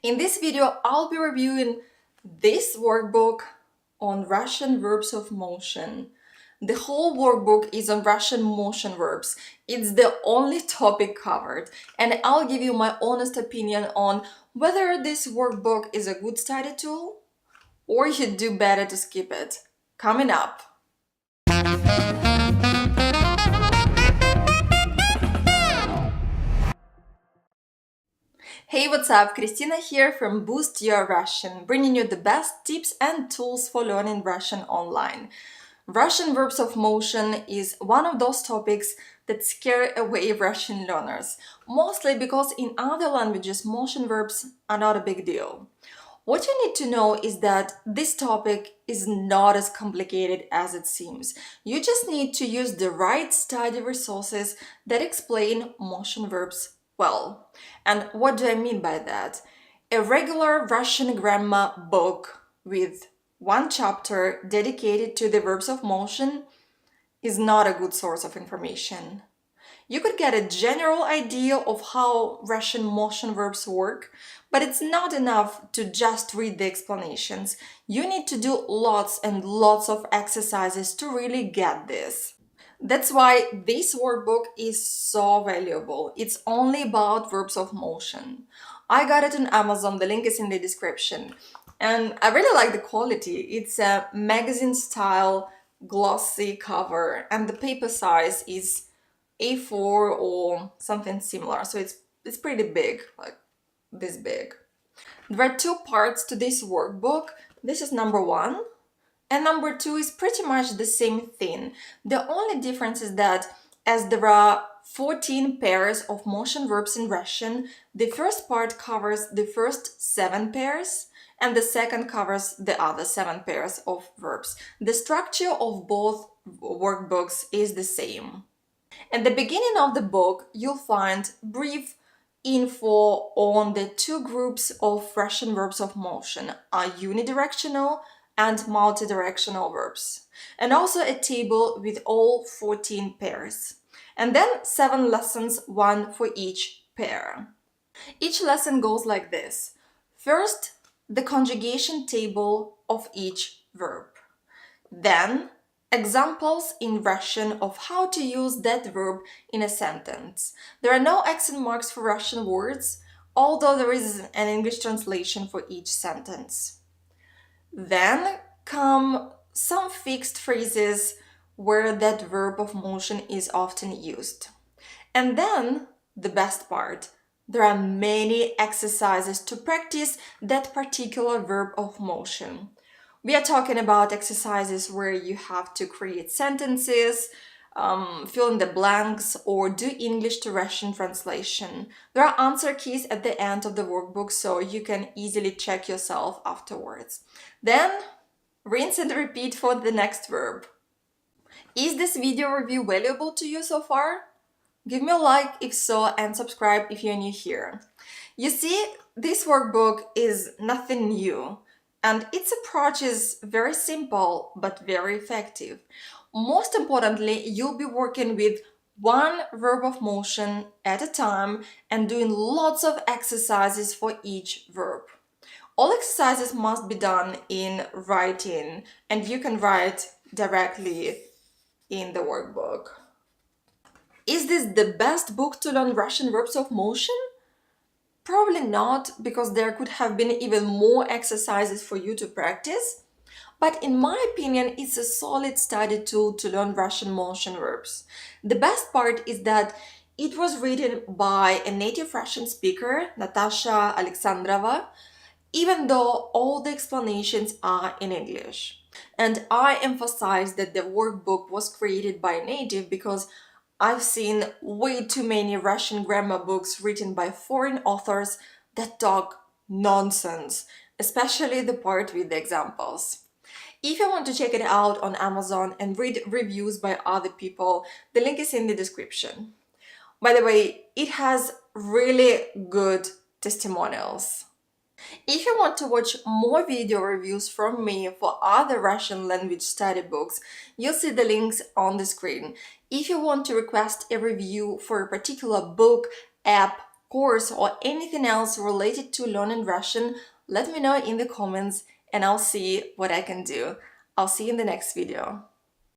In this video, I'll be reviewing this workbook on Russian verbs of motion. The whole workbook is on Russian motion verbs. It's the only topic covered, and I'll give you my honest opinion on whether this workbook is a good study tool or you'd do better to skip it. Coming up. Hey, what's up? Christina here from Boost Your Russian, bringing you the best tips and tools for learning Russian online. Russian verbs of motion is one of those topics that scare away Russian learners, mostly because in other languages motion verbs are not a big deal. What you need to know is that this topic is not as complicated as it seems. You just need to use the right study resources that explain motion verbs well. And what do I mean by that? A regular Russian grammar book with one chapter dedicated to the verbs of motion is not a good source of information. You could get a general idea of how Russian motion verbs work, but it's not enough to just read the explanations. You need to do lots and lots of exercises to really get this. That's why this workbook is so valuable. It's only about verbs of motion. I got it on Amazon, the link is in the description. And I really like the quality. It's a magazine style glossy cover and the paper size is A4 or something similar. So it's pretty big, like this big. There are two parts to this workbook. This is number 1. And number 2 is pretty much the same thing. The only difference is that as there are 14 pairs of motion verbs in Russian, the first part covers the first 7 pairs and the second covers the other 7 pairs of verbs. The structure of both workbooks is the same. At the beginning of the book, you'll find brief info on the two groups of Russian verbs of motion, unidirectional and multidirectional verbs, and also a table with all 14 pairs. And then 7 lessons, one for each pair. Each lesson goes like this. First, the conjugation table of each verb. Then, examples in Russian of how to use that verb in a sentence. There are no accent marks for Russian words, although there is an English translation for each sentence. Then come some fixed phrases where that verb of motion is often used. And then, the best part, there are many exercises to practice that particular verb of motion. We are talking about exercises where you have to create sentences, fill in the blanks, or do English to Russian translation. There are answer keys at the end of the workbook, so you can easily check yourself afterwards. Then, rinse and repeat for the next verb. Is this video review valuable to you so far? Give me a like if so, and subscribe if you're new here. You see, this workbook is nothing new, and its approach is very simple but very effective. Most importantly, you'll be working with one verb of motion at a time and doing lots of exercises for each verb. All exercises must be done in writing, and you can write directly in the workbook. Is this the best book to learn Russian verbs of motion? Probably not, because there could have been even more exercises for you to practice. But in my opinion, it's a solid study tool to learn Russian motion verbs. The best part is that it was written by a native Russian speaker, Natasha Alexandrova, even though all the explanations are in English. And I emphasize that the workbook was created by a native because I've seen way too many Russian grammar books written by foreign authors that talk nonsense, especially the part with the examples. If you want to check it out on Amazon and read reviews by other people, the link is in the description. By the way, it has really good testimonials. If you want to watch more video reviews from me for other Russian language study books, you'll see the links on the screen. If you want to request a review for a particular book, app, course or anything else related to learning Russian, let me know in the comments and I'll see what I can do. I'll see you in the next video.